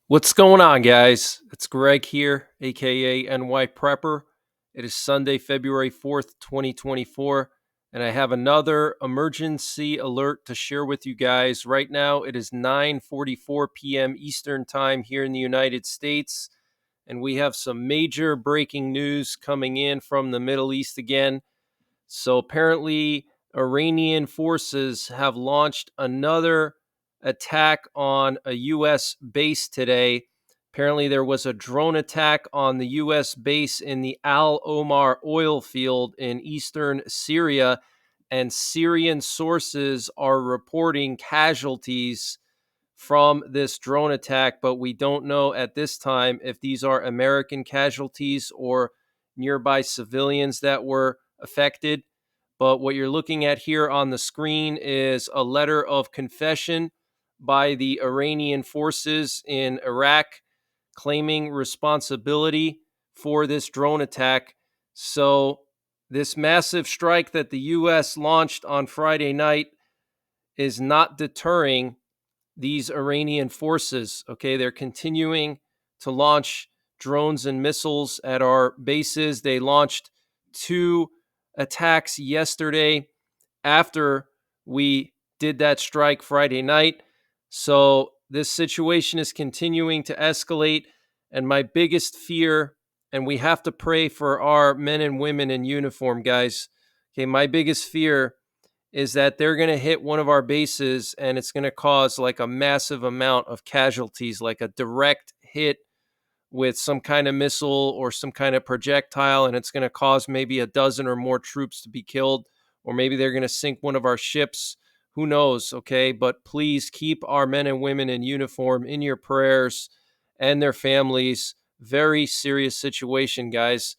What's going on, guys? It's Greg here, aka NYPrepper. It is Sunday, February 4th, 2024, and I have another emergency alert to share with you guys. Right now, it is 9:44 p.m. Eastern Time here in the United States, and we have some major breaking news coming in from the Middle East again. So apparently, Iranian forces have launched another attack on a U.S. base today. Apparently, there was a drone attack on the U.S. base in the Al Omar oil field in eastern Syria, and Syrian sources are reporting casualties from this drone attack, but we don't know at this time if these are American casualties or nearby civilians that were affected. But what you're looking at here on the screen is a letter of confession by the Iranian forces in Iraq claiming responsibility for this drone attack. So, this massive strike that the U.S. launched on Friday night is not deterring these Iranian forces. Okay, they're continuing to launch drones and missiles at our bases. They launched two attacks yesterday after we did that strike Friday night. So this situation is continuing to escalate. And my biggest fear, and we have to pray for our men and women in uniform, guys. Okay, my biggest fear is that they're going to hit one of our bases and it's going to cause like a massive amount of casualties, like a direct hit with some kind of missile or some kind of projectile, and it's going to cause maybe a dozen or more troops to be killed, or maybe they're going to sink one of our ships. Who knows? Okay, but please keep our men and women in uniform in your prayers and their families. Very serious situation, guys.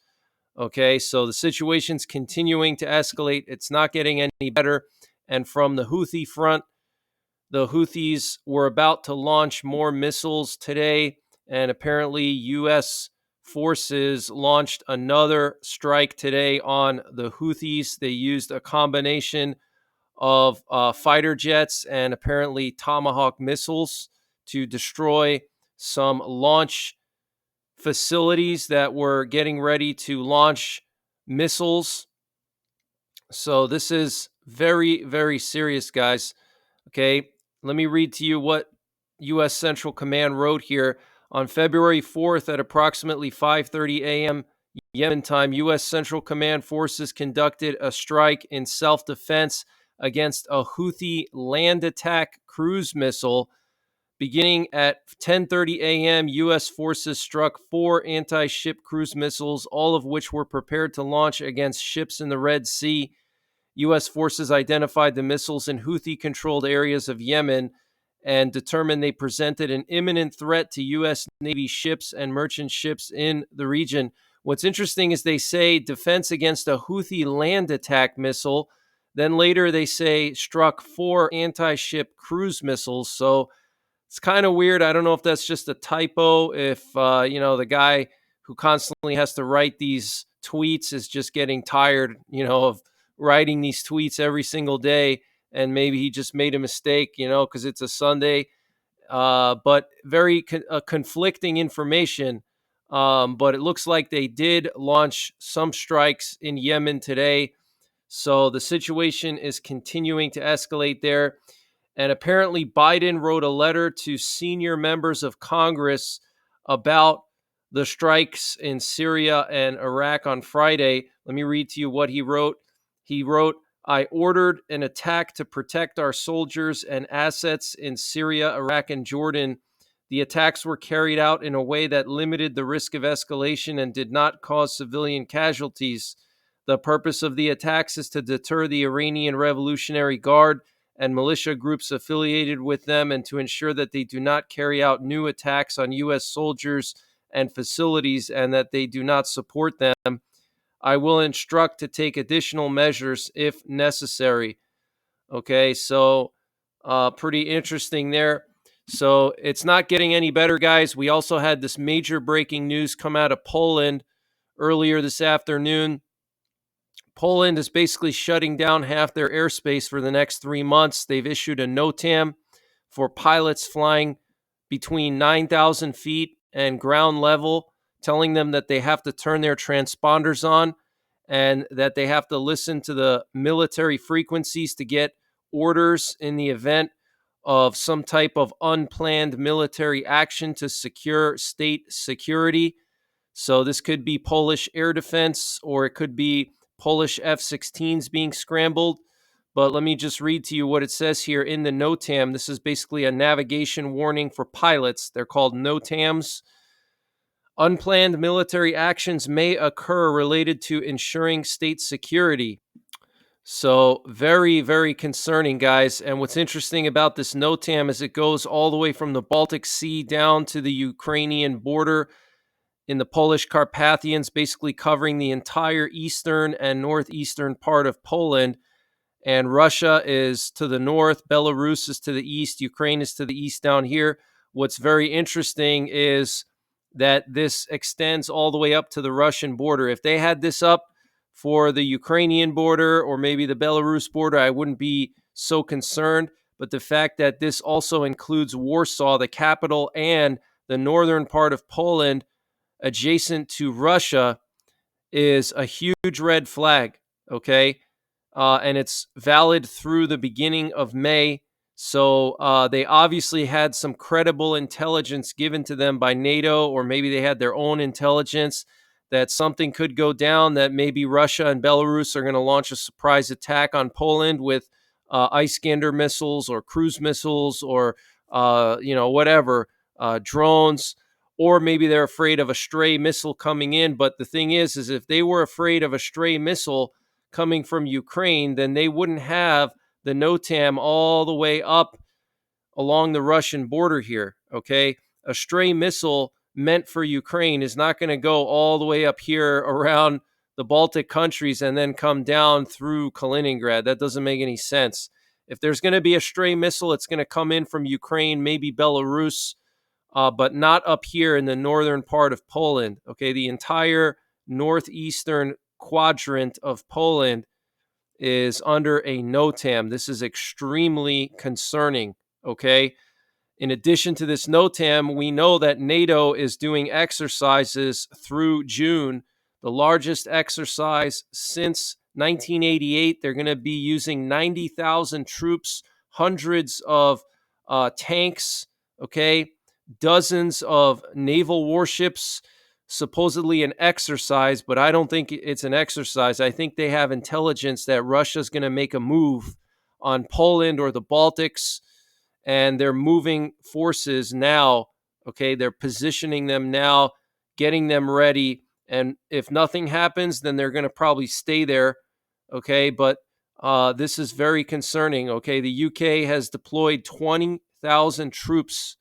Okay, so the situation's continuing to escalate. It's not getting any better. And from the Houthi front, the Houthis were about to launch more missiles today, and apparently U.S. forces launched another strike today on the Houthis. They used a combination of fighter jets and apparently Tomahawk missiles to destroy some launch facilities that were getting ready to launch missiles. So this is very, very serious, guys. Okay, let me read to you what U.S. Central Command wrote here. On February 4th at approximately 5:30 a.m. Yemen time, U.S. Central Command forces conducted a strike in self-defense against a Houthi land attack cruise missile. Beginning at 10:30 a.m., U.S. forces struck 4 anti-ship cruise missiles, all of which were prepared to launch against ships in the Red Sea. U.S. forces identified the missiles in Houthi-controlled areas of Yemen and determined they presented an imminent threat to U.S. Navy ships and merchant ships in the region. What's interesting is they say defense against a Houthi land attack missile. Then later they say struck 4 anti-ship cruise missiles. So it's kind of weird. I don't know if that's just a typo, if, the guy who constantly has to write these tweets is just getting tired, of writing these tweets every single day. And maybe he just made a mistake, because it's a Sunday. But very conflicting information. But it looks like they did launch some strikes in Yemen today. So the situation is continuing to escalate there. And apparently, Biden wrote a letter to senior members of Congress about the strikes in Syria and Iraq on Friday. Let me read to you what he wrote. He wrote, I ordered an attack to protect our soldiers and assets in Syria, Iraq, and Jordan. The attacks were carried out in a way that limited the risk of escalation and did not cause civilian casualties. The purpose of the attacks is to deter the Iranian Revolutionary Guard and militia groups affiliated with them, and to ensure that they do not carry out new attacks on U.S. soldiers and facilities, and that they do not support them. I will instruct to take additional measures if necessary. Okay, so pretty interesting there. So it's not getting any better, guys. We also had this major breaking news come out of Poland earlier this afternoon. Poland is basically shutting down half their airspace for the next 3 months. They've issued a NOTAM for pilots flying between 9,000 feet and ground level, telling them that they have to turn their transponders on and that they have to listen to the military frequencies to get orders in the event of some type of unplanned military action to secure state security. So this could be Polish air defense, or it could be Polish F-16s being scrambled. But let me just read to you what it says here in the NOTAM. This is basically a navigation warning for pilots. They're called NOTAMs. Unplanned military actions may occur related to ensuring state security. So very, very concerning, guys. And what's interesting about this NOTAM is it goes all the way from the Baltic Sea down to the Ukrainian border in the Polish Carpathians, basically covering the entire eastern and northeastern part of Poland. And Russia is to the north, Belarus is to the east, Ukraine is to the east down here. What's very interesting is that this extends all the way up to the Russian border. If they had this up for the Ukrainian border or maybe the Belarus border, I wouldn't be so concerned. But the fact that this also includes Warsaw, the capital, and the northern part of Poland adjacent to Russia is a huge red flag, okay? And it's valid through the beginning of May. So they obviously had some credible intelligence given to them by NATO, or maybe they had their own intelligence that something could go down, that maybe Russia and Belarus are going to launch a surprise attack on Poland with Iskander missiles or cruise missiles or, whatever, drones. Or maybe they're afraid of a stray missile coming in. But the thing is if they were afraid of a stray missile coming from Ukraine, then they wouldn't have the NOTAM all the way up along the Russian border here, okay? A stray missile meant for Ukraine is not going to go all the way up here around the Baltic countries and then come down through Kaliningrad. That doesn't make any sense. If there's going to be a stray missile, it's going to come in from Ukraine, maybe Belarus, but not up here in the northern part of Poland, okay? The entire northeastern quadrant of Poland is under a NOTAM. This is extremely concerning, okay? In addition to this NOTAM, we know that NATO is doing exercises through June, the largest exercise since 1988. They're going to be using 90,000 troops, hundreds of tanks, okay, dozens of naval warships, supposedly an exercise, but I don't think it's an exercise. I think they have intelligence that Russia's going to make a move on Poland or the Baltics, and they're moving forces now, okay? They're positioning them now, getting them ready, and if nothing happens, then they're going to probably stay there, okay? But this is very concerning, okay? The UK has deployed 20,000 troops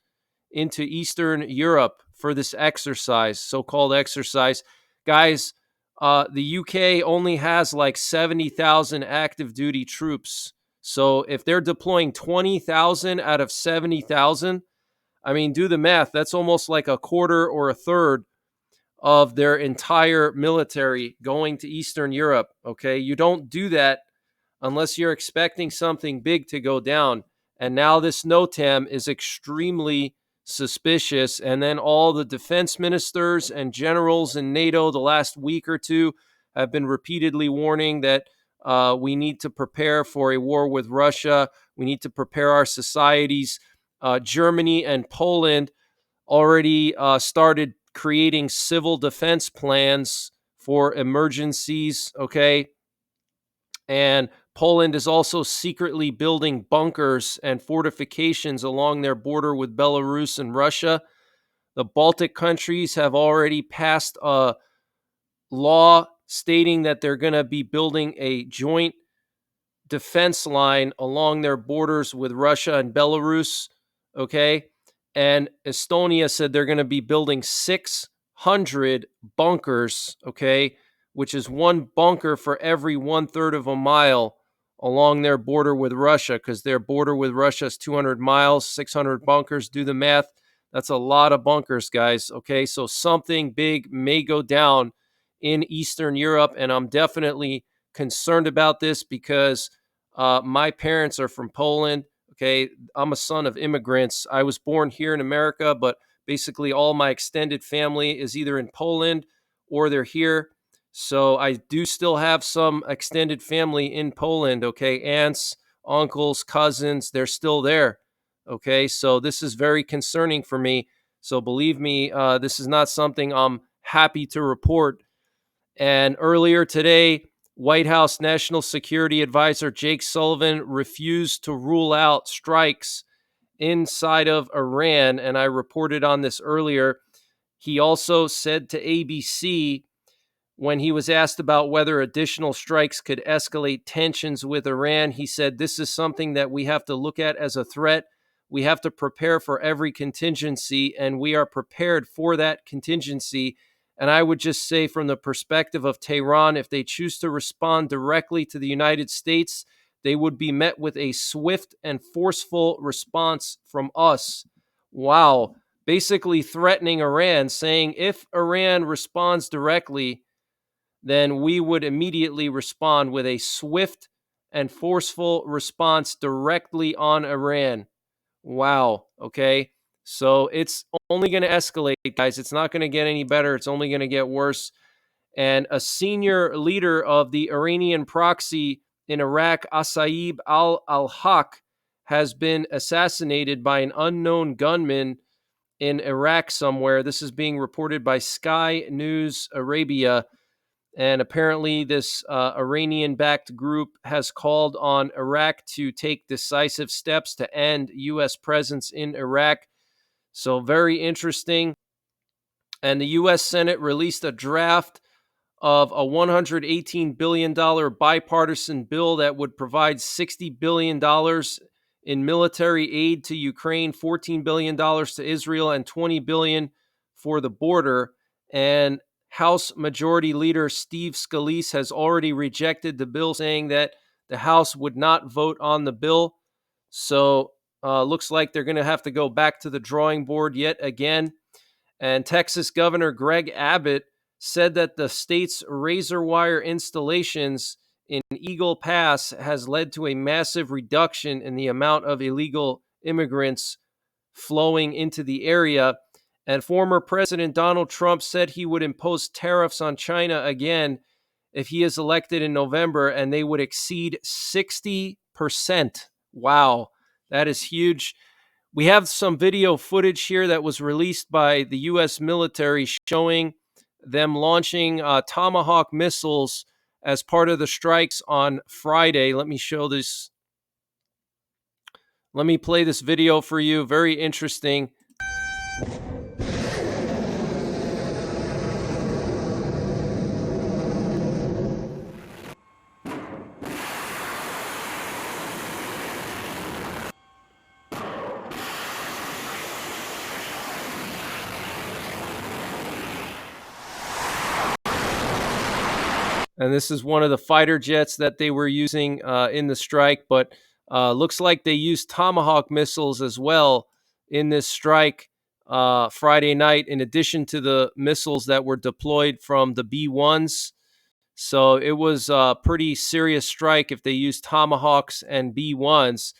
into Eastern Europe for this exercise, so-called exercise. Guys, the UK only has like 70,000 active duty troops. So if they're deploying 20,000 out of 70,000, I mean, do the math. That's almost like a quarter or a third of their entire military going to Eastern Europe, okay? You don't do that unless you're expecting something big to go down. And now this NOTAM is extremely suspicious. And then all the defense ministers and generals in NATO the last week or two have been repeatedly warning that we need to prepare for a war with Russia. We need to prepare our societies. Germany and Poland already started creating civil defense plans for emergencies, okay? And Poland is also secretly building bunkers and fortifications along their border with Belarus and Russia. The Baltic countries have already passed a law stating that they're going to be building a joint defense line along their borders with Russia and Belarus, okay? And Estonia said they're going to be building 600 bunkers, okay, which is one bunker for every 1/3 of a mile along their border with Russia, because their border with Russia is 200 miles, 600 bunkers. Do the math. That's a lot of bunkers, guys, okay? So something big may go down in Eastern Europe, and I'm definitely concerned about this because my parents are from Poland, Okay, I'm a son of immigrants. I was born here in America, but basically all my extended family is either in Poland or they're here. So I do still have some extended family in Poland, okay? Aunts, uncles, cousins, they're still there. Okay, so this is very concerning for me. So believe me, this is not something I'm happy to report. And earlier today, White House National Security Advisor Jake Sullivan refused to rule out strikes inside of Iran. And I reported on this earlier. He also said to ABC, when he was asked about whether additional strikes could escalate tensions with Iran, he said, "This is something that we have to look at as a threat. We have to prepare for every contingency, and we are prepared for that contingency." And I would just say, from the perspective of Tehran, if they choose to respond directly to the United States, they would be met with a swift and forceful response from us. Wow. Basically threatening Iran, saying if Iran responds directly, then we would immediately respond with a swift and forceful response directly on Iran. Wow. Okay. So it's only going to escalate, guys. It's not going to get any better. It's only going to get worse. And a senior leader of the Iranian proxy in Iraq, Asaib al-Haq, has been assassinated by an unknown gunman in Iraq somewhere. This is being reported by Sky News Arabia. And apparently, this Iranian backed group has called on Iraq to take decisive steps to end U.S. presence in Iraq. So, very interesting. And the U.S. Senate released a draft of a $118 billion bipartisan bill that would provide $60 billion in military aid to Ukraine, $14 billion to Israel, and $20 billion for the border. And House Majority Leader Steve Scalise has already rejected the bill, saying that the House would not vote on the bill. So looks like they're going to have to go back to the drawing board yet again. And Texas Governor Greg Abbott said that the state's razor wire installations in Eagle Pass has led to a massive reduction in the amount of illegal immigrants flowing into the area. And former President Donald Trump said he would impose tariffs on China again if he is elected in November, and they would exceed 60%. Wow, that is huge. We have some video footage here that was released by the U.S. military showing them launching Tomahawk missiles as part of the strikes on Friday. Let me show this. Let me play this video for you. Very interesting. And this is one of the fighter jets that they were using in the strike, but looks like they used Tomahawk missiles as well in this strike Friday night, in addition to the missiles that were deployed from the B-1s. So it was a pretty serious strike if they used Tomahawks and B-1s.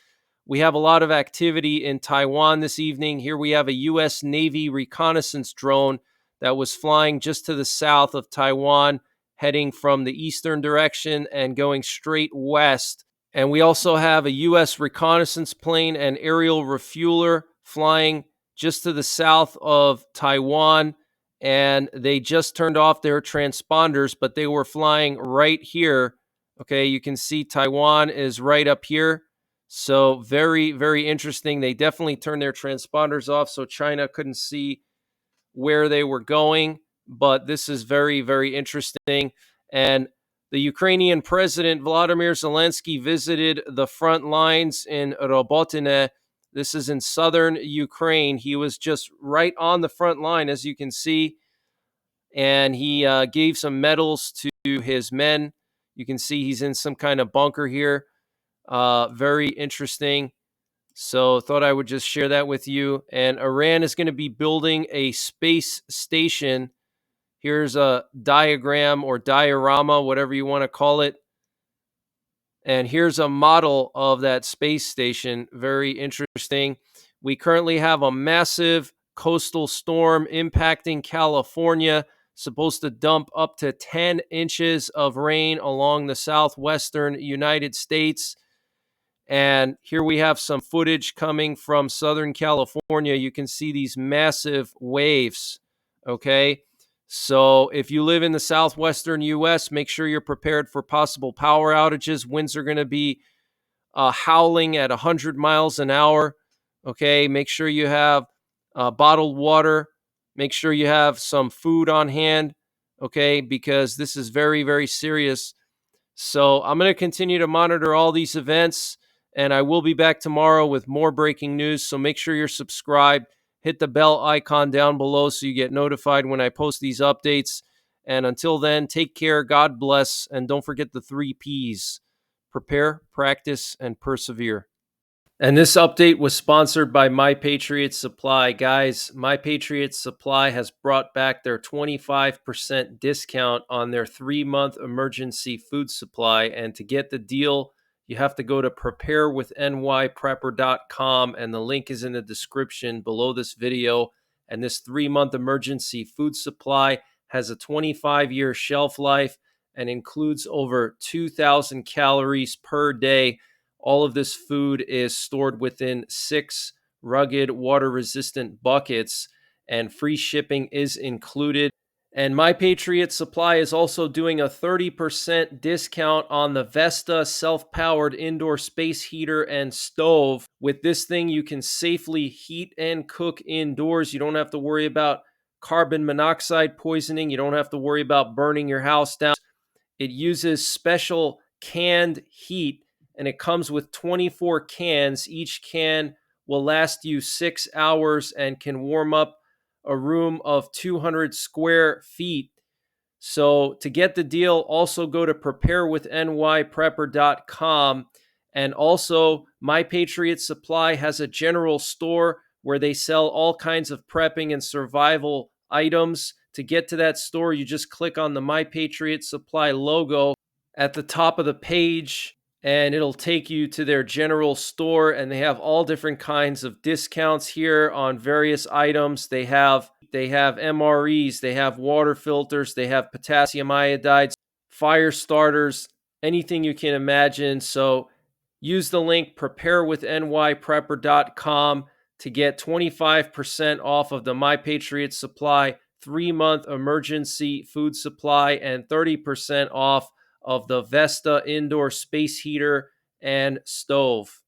We have a lot of activity in Taiwan this evening. Here we have a U.S. Navy reconnaissance drone that was flying just to the south of Taiwan, heading from the eastern direction and going straight west. And we also have a U.S. reconnaissance plane and aerial refueler flying just to the south of Taiwan. And they just turned off their transponders, but they were flying right here. Okay, you can see Taiwan is right up here. So very, very interesting. They definitely turned their transponders off so China couldn't see where they were going. But this is very, very interesting. And the Ukrainian President Vladimir Zelensky visited the front lines in Robotyne. This is in southern Ukraine. He was just right on the front line, as you can see. And he gave some medals to his men. You can see he's in some kind of bunker here. Very interesting. So thought I would just share that with you. And Iran is going to be building a space station. Here's a diagram or diorama, whatever you want to call it. And here's a model of that space station. Very interesting. We currently have a massive coastal storm impacting California, supposed to dump up to 10 inches of rain along the southwestern United States. And here we have some footage coming from Southern California. You can see these massive waves. Okay. So if you live in the southwestern US, make sure you're prepared for possible power outages. Winds are going to be howling at 100 miles an hour. Okay. Make sure you have bottled water. Make sure you have some food on hand. Okay. Because this is very, very serious. So I'm going to continue to monitor all these events, and I will be back tomorrow with more breaking news. So make sure you're subscribed. Hit the bell icon down below so you get notified when I post these updates. And until then, take care, God bless, and don't forget the 3 Ps: prepare, practice, and persevere. And this update was sponsored by My Patriot Supply. Guys, My Patriot Supply has brought back their 25% discount on their 3-month emergency food supply. And to get the deal, you have to go to preparewithnyprepper.com, and the link is in the description below this video. And this 3-month emergency food supply has a 25-year shelf life and includes over 2,000 calories per day. All of this food is stored within 6 rugged, water-resistant buckets, and free shipping is included. And My Patriot Supply is also doing a 30% discount on the Vesta self-powered indoor space heater and stove. With this thing, you can safely heat and cook indoors. You don't have to worry about carbon monoxide poisoning. You don't have to worry about burning your house down. It uses special canned heat, and it comes with 24 cans. Each can will last you 6 hours and can warm up a room of 200 square feet. So to get the deal, also go to preparewithnyprepper.com. And also, My Patriot Supply has a general store where they sell all kinds of prepping and survival items. To get to that store, you just click on the My Patriot Supply logo at the top of the page, and it'll take you to their general store. And they have all different kinds of discounts here on various items. They have MREs, they have water filters, they have potassium iodides, fire starters, anything you can imagine. So use the link preparewithnyprepper.com to get 25% off of the My Patriot Supply 3-month emergency food supply and 30% off of the Vesta indoor space heater and stove.